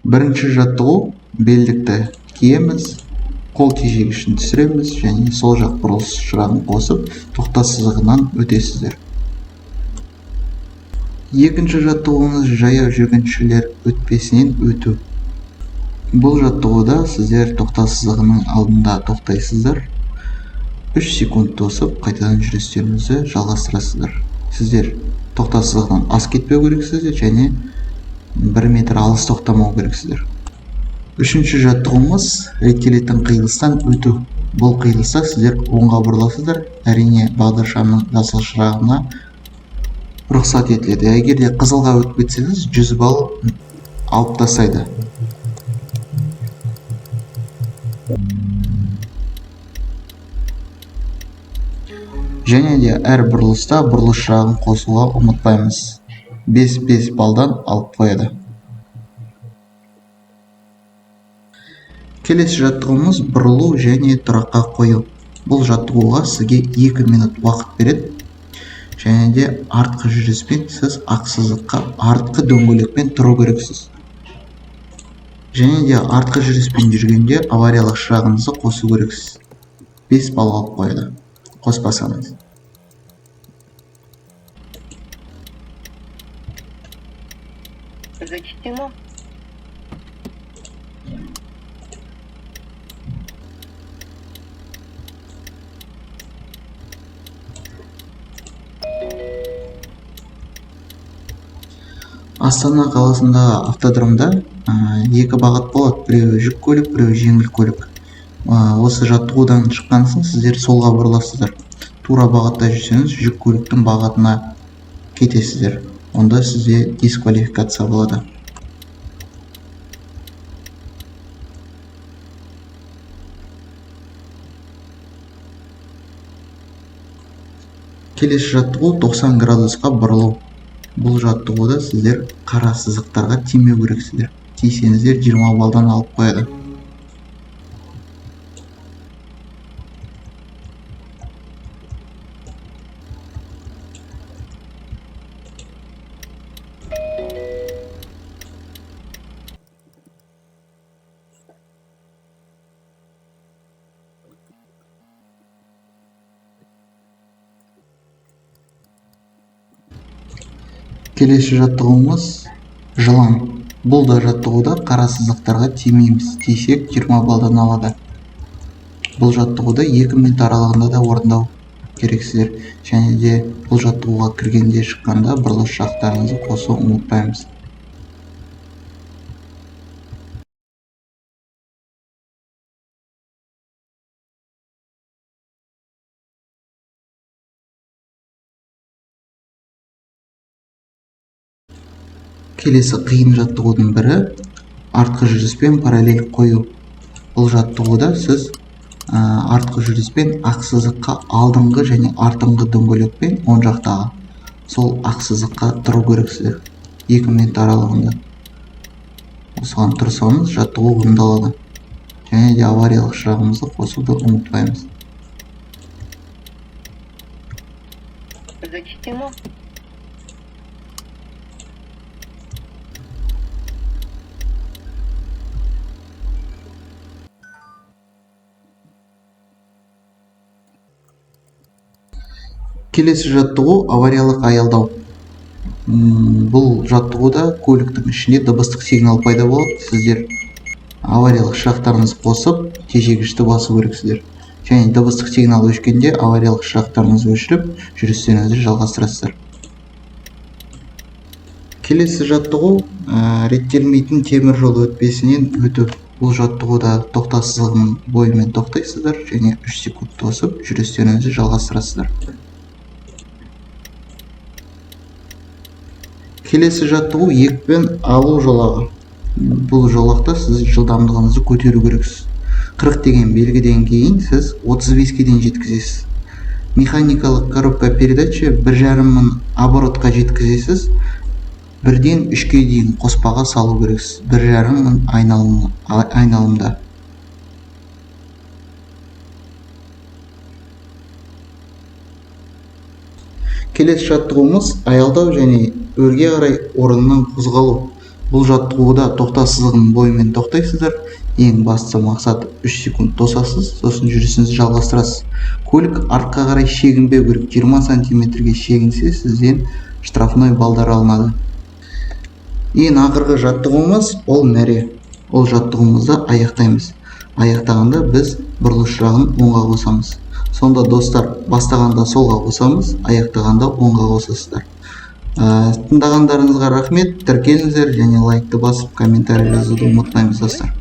Бірінші жаттығу: белдікті киеміз, қол тежегішін түсіреміз және сол жақ бұрылыс шырағын қосып, тоқта сызығынан өтесіздер. Екінші жаттығуыңыз жаяу жүргіншілер өтпесінен өту. Бұл жаттығуда сіздер тоқта сызығының алдында тоқтайсыздар. 3 секунд тосып, қайтадан жүрістеріңізді жалғастырасыздар. Сіздер тоқта сызығынан аз кетпеу керексіздер және 1 метр алыс тоқтамау керексіздер. Үшінші жаттығуымыз реттелетін қиылыстан өту. Бұл қиылыста сіздер оңға бұрыласыздар. Әрине, бағдаршамның жасыл шырағына рұқсат етіледі. Егер де қызылға өтіп кетсеңіз, 100 балл алып тастайды. Және де әр бұрылыста бұрылыс шырағын қосуға ұмытпаймыз. 5 балдан алып қояды. Келесі жаттығуымыз бұрылу және тұраққа қою. Бұл жаттығуға сізге 2 минут уақыт береді. Және де артқы жүріспен сіз ақ сызыққа артқы дөңгелекпен тұру керексіз. Және де артқы жүріспен жүргенде авариялық шырағыңызды қосу керексіз. 5 балл алып қояды. Қоспасаңыз. Зачтено. Астана қаласындағы автодромда 2 бағыт болады. Біреуі жүк көлік, біреуі жеңіл көлік. Осы жаттығудан шыққан соң сіздер солға бұрыласыздар. Тура бағытта жүрсеңіз, жүк көліктің бағытына кетесіздер. Онда сізде дисквалификация болады. Келесі жаттығу 90 градусқа бұрылу. Бұл жаттығуда сіздер қара сызықтарға тимеу керексіздер. Тисеңіздер 20 балдан алып қояды. Келесі жаттығуымыз жылан. Бұл да жаттығуда қара сызықтарға тимейміз. Тисек 20 балдан алады. Бұл жаттығуды 2 минут аралығында да орындау керексіздер. Және де бұл жаттығуға кіргенде шыққанда бұрылыс шақтарыңызды қосу ұмытпаймыз. Келесі қиын жаттығудың бірі артқы жүріспен параллель қою. Бұл жаттығуда сіз артқы жүріспен ақ сызыққа алдыңғы және артыңғы дөңгелекпен оң жақтағы сол ақ сызыққа тұру керексіздер. 2 минут аралығында. Осыған тұрсаңыз жаттығу орындалады. Және де авариялық шырағымызды қосуды ұмытпаймыз. Зачтено. Келесі жаттығу авариялық аялдау. Бұл жаттығуда көліктің ішінде дыбыстық сигнал пайда болады. Сіздер авариялық шырақтарыңызды қосып, тежегішті басу керексіздер. Және дыбыстық сигнал өшкенде авариялық шырақтарыңызды өшіріп, жүрістеріңізді жалғастырасыздар. Келесі жаттығу реттелмейтін темір жол өтпесінен өту. Бұл жаттығуда тоқта сызығының бойымен тоқтайсыздар және 3 секунд тосып, жүрістеріңізді жалғастырасыздар. Келесі жаттығу екпін алу жолағы. Бұл жолақта сіз жылдамдығыңызды көтеру керексіз. 40 деген белгіден кейін сіз 35-ке дейін жеткізесіз. Механикалық коробка передача 1,5 мың оборотқа жеткізесіз. 1-ден 3-ке дейін қоспаға салу керексіз. 1,5 мың айналымда. Келесі жаттығуымыз аялдау және өрге қарай орыннан қозғалу. Бұл жаттығуда тоқта сызығының бойымен тоқтайсыздар. Ең басты мақсат 3 секунд тосасыз, сосын жүрісіңізді жалғастырасыз. Көлік артқа қарай шегінбеу керек. 20 сантиметрге шегінсе, сізден штрафной балдар алынады. Ең ақырғы жаттығуымыз ол мәре. Ол жаттығуымызды аяқтаймыз. Аяқтағанда біз бұрылыс жағын оңға қосамыз. Сонда достар, бастағанда солға қосамыз, аяқтағанда оңға қосасыздар. Тыңдағандарыңызға рахмет. Тіркеліңіздер және лайкты басып комментарий жазуды ұмытпаңыз достар.